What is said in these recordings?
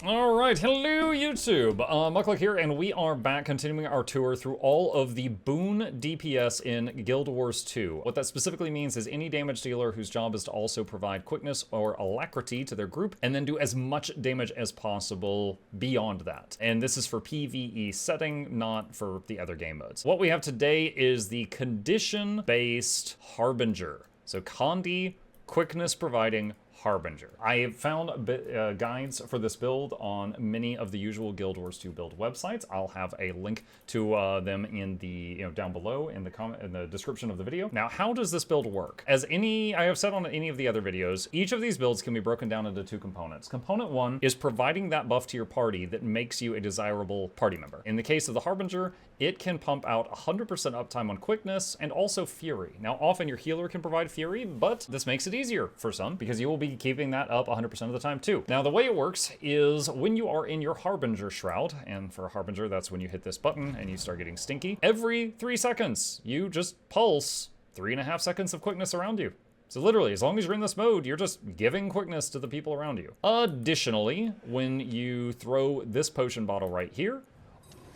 Alright, hello YouTube! Muckluck here, and we are back continuing our tour through all of the boon DPS in Guild Wars 2. What that specifically means is any damage dealer whose job is to also provide quickness or alacrity to their group, and then do as much damage as possible beyond that. And this is for PvE setting, not for the other game modes. What we have today is the condition-based Harbinger. So Condi, quickness providing Harbinger. I have found guides for this build on many of the usual Guild Wars 2 build websites. I'll have a link to them in the down below in the description of the video. Now, how does this build work? As I have said on any of the other videos, each of these builds can be broken down into two components. Component one is providing that buff to your party that makes you a desirable party member. In the case of the Harbinger, it can pump out 100% uptime on quickness and also fury. Now, often your healer can provide fury, but this makes it easier for some because you will be keeping that up 100% of the time too. Now, the way it works is when you are in your Harbinger Shroud, and for a Harbinger, that's when you hit this button and you start getting stinky, every 3 seconds, you just pulse 3.5 seconds of quickness around you. So literally, as long as you're in this mode, you're just giving quickness to the people around you. Additionally, when you throw this potion bottle right here,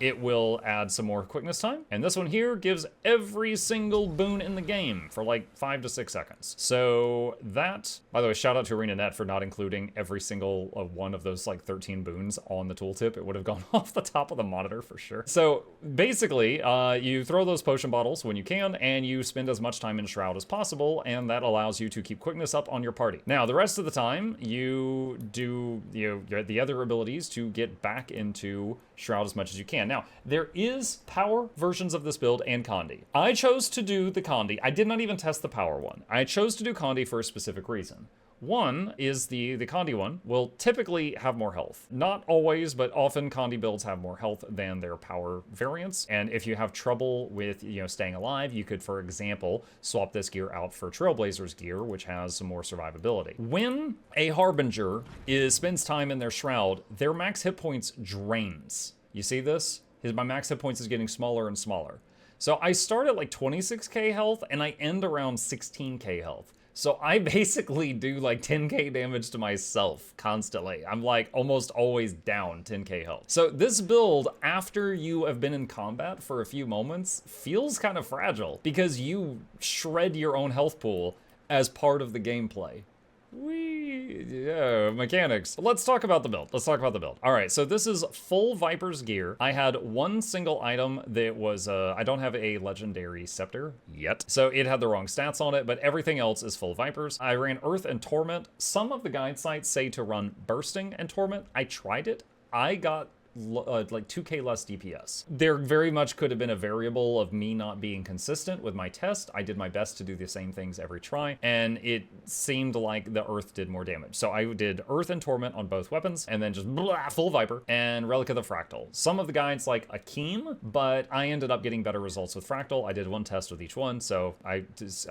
it will add some more quickness time. And this one here gives every single boon in the game for like 5 to 6 seconds. So that, by the way, shout out to ArenaNet for not including every single one of those like 13 boons on the tooltip. It would have gone off the top of the monitor for sure. So basically, you throw those potion bottles when you can, and you spend as much time in Shroud as possible, and that allows you to keep quickness up on your party. Now, the rest of the time, you do the other abilities to get back into Shroud as much as you can. Now, there is power versions of this build and Condi. I chose to do the Condi. I did not even test the power one. I chose to do Condi for a specific reason. One is the Condi one will typically have more health. Not always, but often Condi builds have more health than their power variants. And if you have trouble with, staying alive, you could, for example, swap this gear out for Trailblazer's gear, which has some more survivability. When a Harbinger spends time in their Shroud, their max hit points drains. You see this? My max hit points is getting smaller and smaller. So I start at like 26k health and I end around 16k health. So I basically do like 10k damage to myself constantly. I'm like almost always down 10k health. So this build, after you have been in combat for a few moments, feels kind of fragile because you shred your own health pool as part of the gameplay. Yeah, mechanics. Let's talk about the build. All right, so this is full Viper's gear. I had one single item that was, I don't have a legendary scepter yet, so it had the wrong stats on it, but everything else is full Vipers. I ran Earth and Torment. Some of the guide sites say to run Bursting and Torment. I tried it. I got like 2k less DPS. There very much could have been a variable of me not being consistent with my test. I did my best to do the same things every try, and it seemed like the Earth did more damage. So I did Earth and Torment on both weapons, and then just full Viper and Relic of the Fractal. Some of the guides like Akeem, but I ended up getting better results with Fractal. I did one test with each one, so I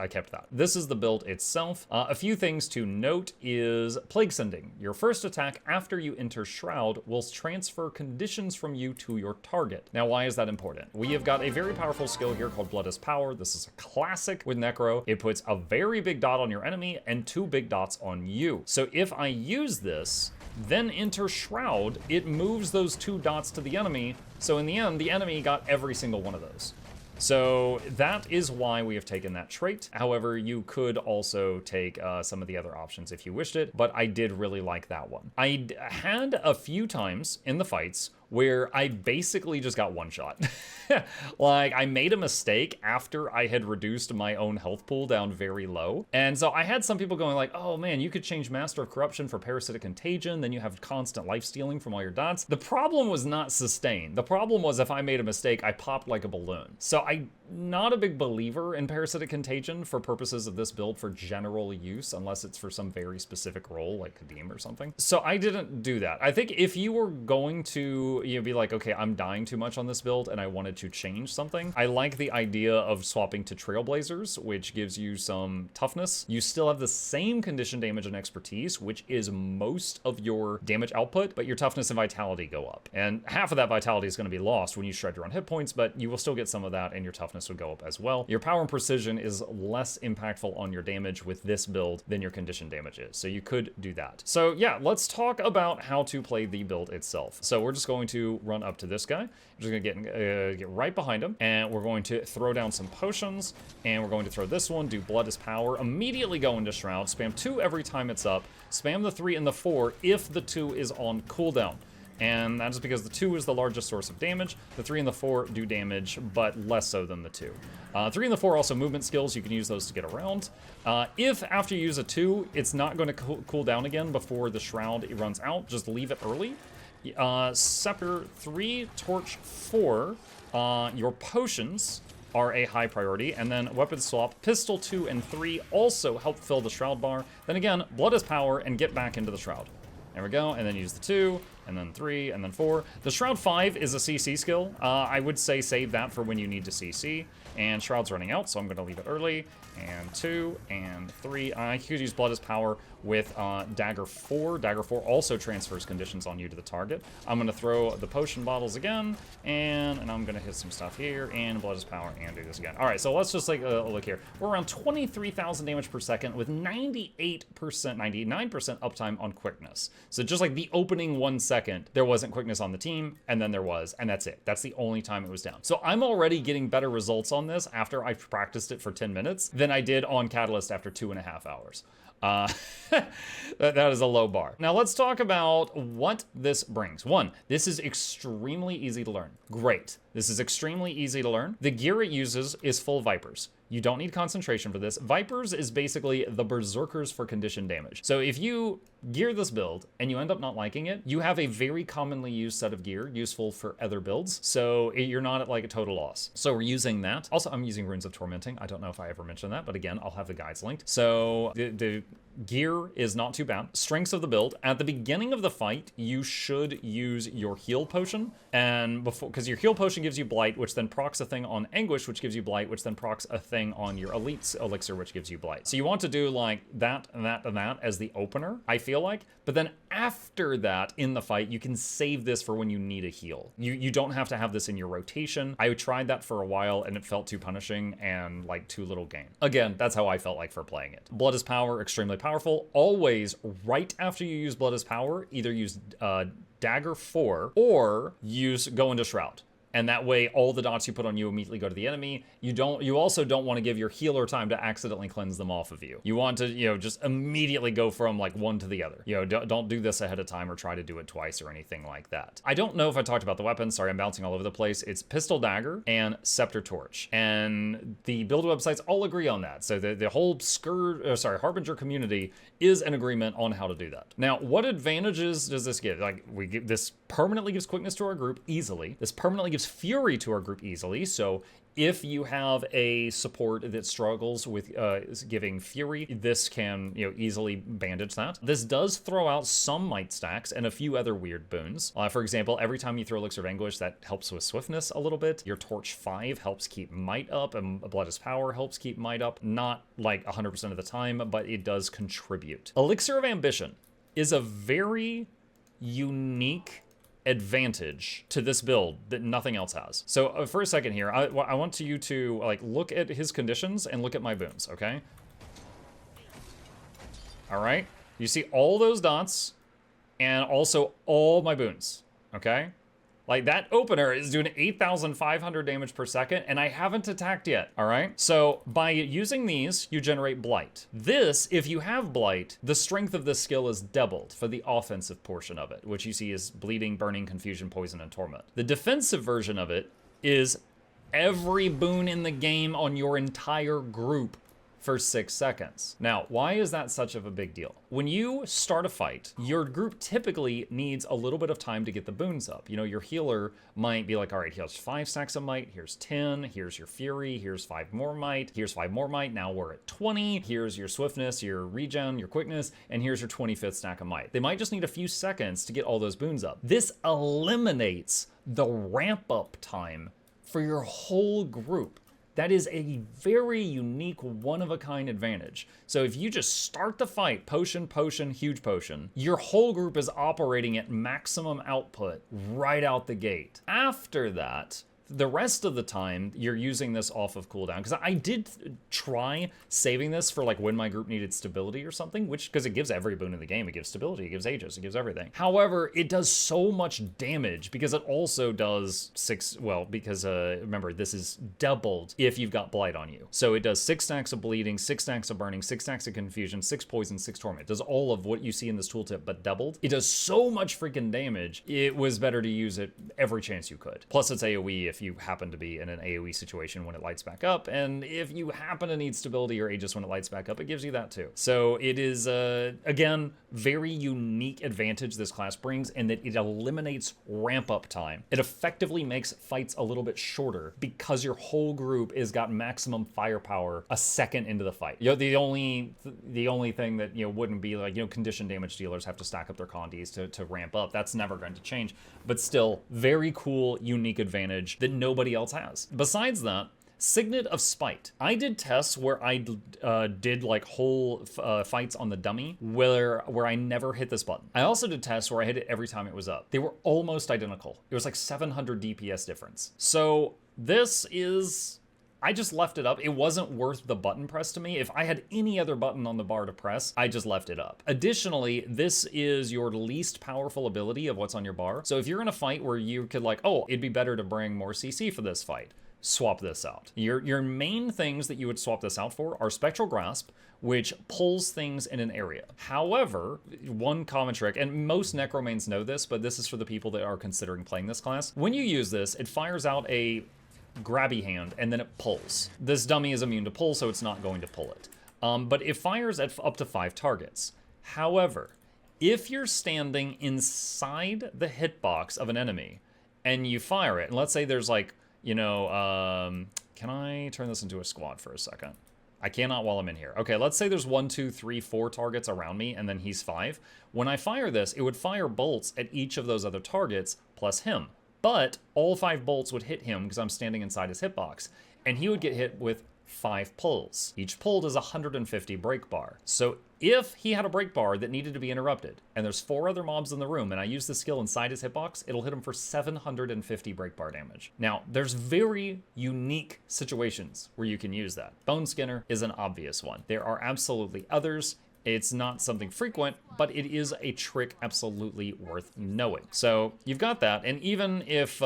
kept that. This is the build itself. A few things to note is Plague Sending. Your first attack after you enter Shroud will transfer conditions from you to your target. Now, why is that important? We have got a very powerful skill here called Blood is Power. This is a classic with Necro. It puts a very big dot on your enemy and 2 big dots on you. So if I use this, then enter Shroud, it moves those 2 dots to the enemy. So in the end, the enemy got every single one of those. So that is why we have taken that trait. However, you could also take some of the other options if you wished it, but I did really like that one. I had a few times in the fights where I basically just got one shot. Like, I made a mistake after I had reduced my own health pool down very low. And so I had some people going like, oh man, you could change Master of Corruption for Parasitic Contagion, then you have constant life stealing from all your dots. The problem was not sustain. The problem was if I made a mistake, I popped like a balloon. So I'm not a big believer in Parasitic Contagion for purposes of this build for general use, unless it's for some very specific role like Kadim or something. So I didn't do that. I think if you were going to you'd be like, okay, I'm dying too much on this build and I wanted to change something, I like the idea of swapping to Trailblazers, which gives you some toughness. You still have the same condition damage and expertise, which is most of your damage output, but your toughness and vitality go up. And half of that vitality is going to be lost when you shred your own hit points, but you will still get some of that and your toughness would go up as well. Your power and precision is less impactful on your damage with this build than your condition damage is. So you could do that. So yeah, let's talk about how to play the build itself. So we're just going to run up to this guy. We're just going to get right behind him, and we're going to throw down some potions, and we're going to throw this one, do Blood is Power, immediately go into Shroud, spam 2 every time it's up, spam the 3 and the 4 if the 2 is on cooldown. And that is because the 2 is the largest source of damage. The 3 and the 4 do damage, but less so than the 2. 3 and the 4 are also movement skills. You can use those to get around. If after you use a 2, it's not going to cool down again before the Shroud runs out, just leave it early. Scepter 3, Torch 4, your potions are a high priority, and then weapon swap, pistol 2 and 3 also help fill the Shroud bar. Then again, Blood is Power and get back into the Shroud. There we go, and then use the 2, and then 3, and then 4. The Shroud 5 is a CC skill. I would say save that for when you need to CC. And Shroud's running out, so I'm going to leave it early. And 2, and 3. I could use Blood as Power with Dagger 4. Dagger 4 also transfers conditions on you to the target. I'm going to throw the potion bottles again, and I'm going to hit some stuff here, and Blood as Power, and do this again. All right, so let's just like look here. We're around 23,000 damage per second with 98%, 99% uptime on quickness. So just like the opening 1 second, there wasn't quickness on the team, and then there was, and that's it. That's the only time it was down. So I'm already getting better results on this after I've practiced it for 10 minutes than I did on Catalyst after 2.5 hours. That is a low bar. Now let's talk about what this brings. 1, this is extremely easy to learn. Great. This is extremely easy to learn. The gear it uses is full Vipers. You don't need concentration for this. Vipers is basically the berserkers for condition damage. So if you gear this build and you end up not liking it, you have a very commonly used set of gear useful for other builds. So you're not at like a total loss. So we're using that. Also, I'm using Runes of Tormenting. I don't know if I ever mentioned that, but again, I'll have the guides linked. So the gear is not too bad. Strengths of the build. At the beginning of the fight, you should use your heal potion. And before, because your heal potion gives you Blight, which then procs a thing on Anguish, which gives you Blight, which then procs a thing on your Elite's Elixir, which gives you Blight. So you want to do like that and that and that as the opener, I feel like. But then after that, in the fight, you can save this for when you need a heal. You don't have to have this in your rotation. I tried that for a while and it felt too punishing and like too little gain. Again, that's how I felt like for playing it. Blood is Power, extremely powerful. Always, right after you use Blood is Power, either use Dagger 4 or use Go into Shroud. And that way, all the dots you put on you immediately go to the enemy. You also don't want to give your healer time to accidentally cleanse them off of you. You want to, just immediately go from like one to the other. Don't do this ahead of time or try to do it twice or anything like that. I don't know if I talked about the weapons. Sorry, I'm bouncing all over the place. It's Pistol Dagger and Scepter Torch. And the build websites all agree on that. So the whole Harbinger community is in agreement on how to do that. Now, what advantages does this give? Like, this permanently gives quickness to our group easily. This permanently gives fury to our group easily. So if you have a support that struggles with giving fury, this can easily bandage that. This does throw out some might stacks and a few other weird boons. For example, every time you throw Elixir of Anguish, that helps with swiftness a little bit. Your Torch 5 helps keep might up, and Blood is Power helps keep might up. Not like 100% of the time, but it does contribute. Elixir of Ambition is a very unique advantage to this build that nothing else has. So for a second here, I want you to like look at his conditions and look at my boons, okay? All right, you see all those dots and also all my boons, okay? Like that opener is doing 8,500 damage per second and I haven't attacked yet, all right? So by using these, you generate Blight. This, if you have Blight, the strength of this skill is doubled for the offensive portion of it, which you see is Bleeding, Burning, Confusion, Poison, and Torment. The defensive version of it is every boon in the game on your entire group for 6 seconds. Now, why is that such of a big deal? When you start a fight, your group typically needs a little bit of time to get the boons up. You know, your healer might be like, all right, here's 5 stacks of might, here's 10, here's your fury, here's 5 more might, here's 5 more might, now we're at 20, here's your swiftness, your regen, your quickness, and here's your 25th stack of might. They might just need a few seconds to get all those boons up. This eliminates the ramp up time for your whole group. That is a very unique, one-of-a-kind advantage. So if you just start the fight, potion, potion, huge potion, your whole group is operating at maximum output right out the gate. After that, the rest of the time, you're using this off of cooldown. Because I did try saving this for like when my group needed stability or something, which, because it gives every boon in the game. It gives stability, it gives Aegis, it gives everything. However, it does so much damage because it also does remember, this is doubled if you've got Blight on you. So it does 6 stacks of bleeding, 6 stacks of burning, 6 stacks of confusion, 6 poison, 6 torment. It does all of what you see in this tooltip, but doubled. It does so much freaking damage, it was better to use it every chance you could. Plus it's AoE if you happen to be in an AoE situation when it lights back up, and if you happen to need stability or Aegis when it lights back up, it gives you that too. So it is, again, very unique advantage this class brings, in that it eliminates ramp up time. It effectively makes fights a little bit shorter because your whole group has got maximum firepower a second into the fight. You know, the only thing that, you know, wouldn't be like, you know, condition damage dealers have to stack up their Condis to ramp up. That's never going to change, but still very cool, unique advantage that nobody else has. Besides that, Signet of Spite. I did tests where I did like whole fights on the dummy where I never hit this button. I also did tests where I hit it every time it was up. They were almost identical. It was like 700 DPS difference. So this is, I just left it up. It wasn't worth the button press to me. If I had any other button on the bar to press, I just left it up. Additionally, this is your least powerful ability of what's on your bar. So if you're in a fight where you could like, oh, it'd be better to bring more CC for this fight, swap this out. Your main things that you would swap this out for are Spectral Grasp, which pulls things in an area. However, one common trick, and most Necromains know this, but this is for the people that are considering playing this class. When you use this, it fires out a grabby hand, and then it pulls. This dummy is immune to pull, so it's not going to pull it. But it fires at up to 5 targets. However, if you're standing inside the hitbox of an enemy, and you fire it, and let's say there's like, you know, can I turn this into a squad for a second? I cannot while I'm in here. Okay, let's say there's 1, 2, 3, 4 targets around me, and then he's 5. When I fire this, it would fire bolts at each of those other targets, plus him. But all 5 bolts would hit him because I'm standing inside his hitbox, and he would get hit with 5 pulls. Each pull does 150 break bar. So if he had a break bar that needed to be interrupted, and there's 4 other mobs in the room, and I use the skill inside his hitbox, it'll hit him for 750 break bar damage. Now, there's very unique situations where you can use that. Bone Skinner is an obvious one. There are absolutely others. It's not something frequent, but it is a trick absolutely worth knowing. So you've got that, and even if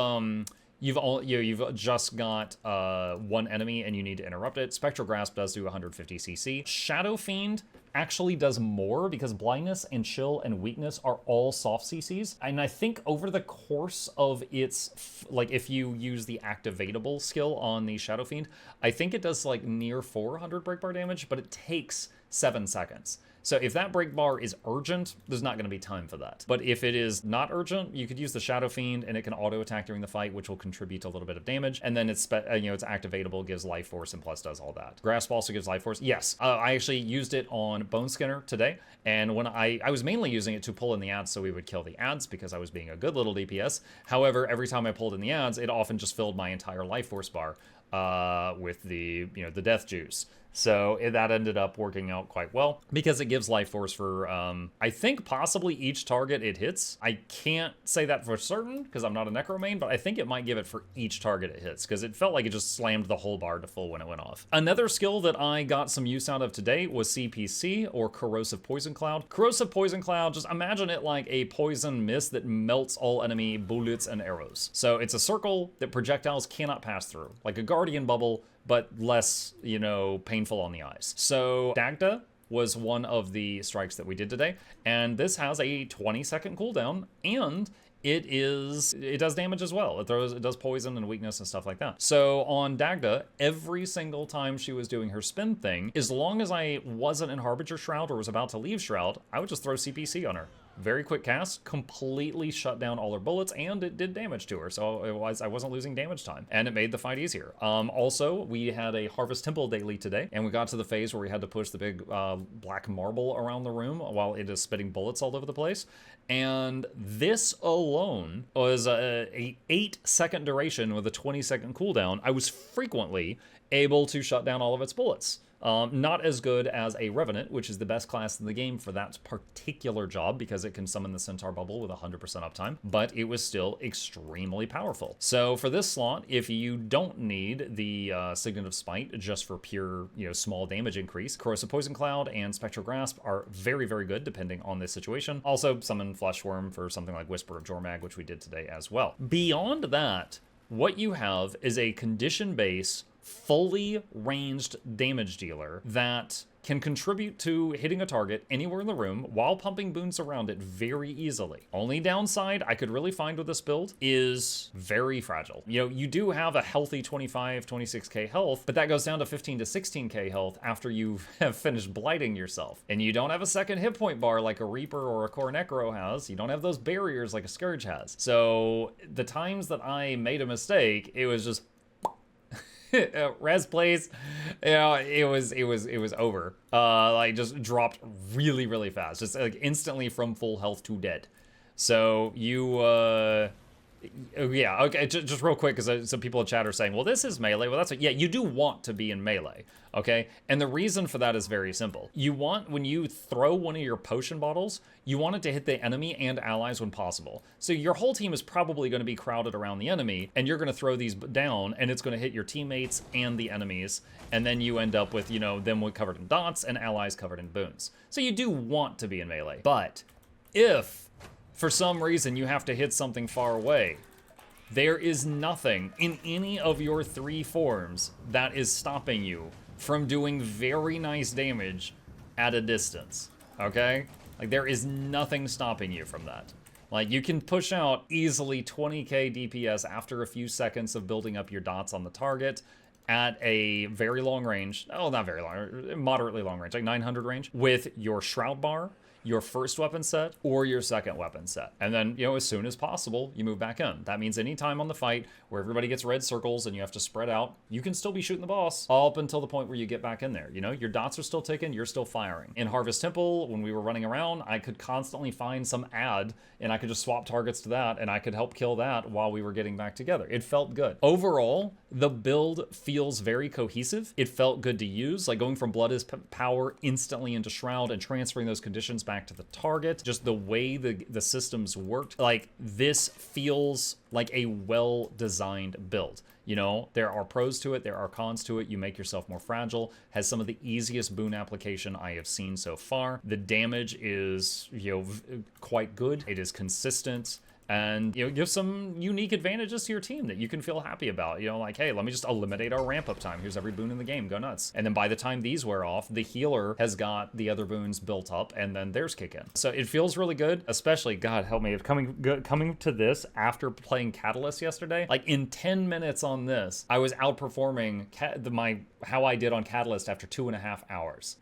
you've just got 1 enemy and you need to interrupt it, Spectral Grasp does do 150 CC. Shadow Fiend actually does more because blindness and chill and weakness are all soft CCs. And I think over the course of its, like if you use the activatable skill on the Shadow Fiend, I think it does like near 400 break bar damage, but it takes 7 seconds. So if that break bar is urgent, there's not going to be time for that. But if it is not urgent, you could use the Shadow Fiend, and it can auto attack during the fight, which will contribute a little bit of damage. And then it's it's activatable, gives life force, and plus does all that. Grasp also gives life force. Yes, I actually used it on Bone Skinner today, and when I was mainly using it to pull in the ads so we would kill the ads because I was being a good little DPS. However, every time I pulled in the ads, it often just filled my entire life force bar with the the death juice. So that ended up working out quite well because it gives life force for, I think possibly each target it hits. I can't say that for certain because I'm not a Necromain, but I think it might give it for each target it hits because it felt like it just slammed the whole bar to full when it went off. Another skill that I got some use out of today was CPC, or Corrosive Poison Cloud. Corrosive Poison Cloud, just imagine it like a poison mist that melts all enemy bullets and arrows. So it's a circle that projectiles cannot pass through, like a Guardian Bubble, but less, painful on the eyes. So Dagda was one of the strikes that we did today, and this has a 20-second cooldown, and it does damage as well. It does poison and weakness and stuff like that. So on Dagda, every single time she was doing her spin thing, as long as I wasn't in Harbinger Shroud or was about to leave Shroud, I would just throw CPC on her. Very quick cast, completely shut down all her bullets, and it did damage to her, so I wasn't losing damage time, and it made the fight easier. Also, we had a Harvest Temple daily today, and we got to the phase where we had to push the big black marble around the room while it is spitting bullets all over the place, and this alone was a 8-second duration with a 20-second cooldown. I was frequently able to shut down all of its bullets. Not as good as a Revenant, which is the best class in the game for that particular job because it can summon the Centaur Bubble with 100% uptime, but it was still extremely powerful. So for this slot, if you don't need the Signet of Spite just for pure, small damage increase, Corrosive Poison Cloud and Spectral Grasp are very, very good depending on the situation. Also, summon Fleshworm for something like Whisper of Jormag, which we did today as well. Beyond that, what you have is a condition-based fully ranged damage dealer that can contribute to hitting a target anywhere in the room while pumping boons around it very easily. Only downside I could really find with this build is very fragile. You do have a healthy 25, 26k health, but that goes down to 15 to 16k health after you have finished blighting yourself. And you don't have a second hit point bar like a Reaper or a Core Necro has. You don't have those barriers like a Scourge has. So the times that I made a mistake, it was just res plays, it was over. Like just dropped really, really fast, just like instantly from full health to dead. So yeah, okay, just real quick, because some people in chat are saying, well, this is melee. Well, yeah, you do want to be in melee, okay? And the reason for that is very simple. You want, when you throw one of your potion bottles, you want it to hit the enemy and allies when possible. So your whole team is probably going to be crowded around the enemy, and you're going to throw these down, and it's going to hit your teammates and the enemies, and then you end up with, them covered in dots and allies covered in boons. So you do want to be in melee. But if for some reason you have to hit something far away, there is nothing in any of your 3 forms that is stopping you from doing very nice damage at a distance, okay? Like, there is nothing stopping you from that. Like, you can push out easily 20k DPS after a few seconds of building up your dots on the target at a very long range. Oh, not very long, moderately long range, like 900 range, with your Shroud Bar, your first weapon set, or your second weapon set. And then, as soon as possible, you move back in. That means any time on the fight where everybody gets red circles and you have to spread out, you can still be shooting the boss all up until the point where you get back in there. Your dots are still ticking, you're still firing. In Harvest Temple, when we were running around, I could constantly find some ad, and I could just swap targets to that, and I could help kill that while we were getting back together. It felt good. Overall, the build feels very cohesive. It felt good to use, like going from Blood is Power instantly into Shroud and transferring those conditions back to the target. Just the way the systems worked, like, this feels like a well-designed build. There are pros to it, there are cons to it. You make yourself more fragile, has some of the easiest boon application I have seen so far. The damage is, quite good. It is consistent. And, give some unique advantages to your team that you can feel happy about. Like, hey, let me just eliminate our ramp-up time. Here's every boon in the game. Go nuts. And then by the time these wear off, the healer has got the other boons built up, and then theirs kick in. So it feels really good, especially, God help me, coming to this after playing Catalyst yesterday. Like, in 10 minutes on this, I was outperforming how I did on Catalyst after 2.5 hours.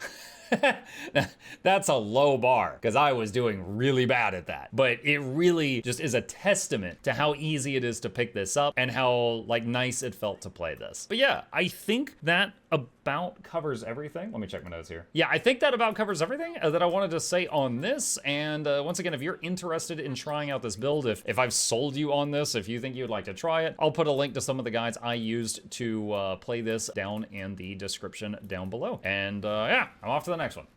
That's a low bar, because I was doing really bad at that. But it really just is a testament to how easy it is to pick this up and how, nice it felt to play this. But yeah, I think that about covers everything. Let me check my notes here. Yeah, I think that about covers everything that I wanted to say on this. And once again, if you're interested in trying out this build, if I've sold you on this, if you think you'd like to try it, I'll put a link to some of the guides I used to play this down in the description down below. And yeah, I'm off to the next one.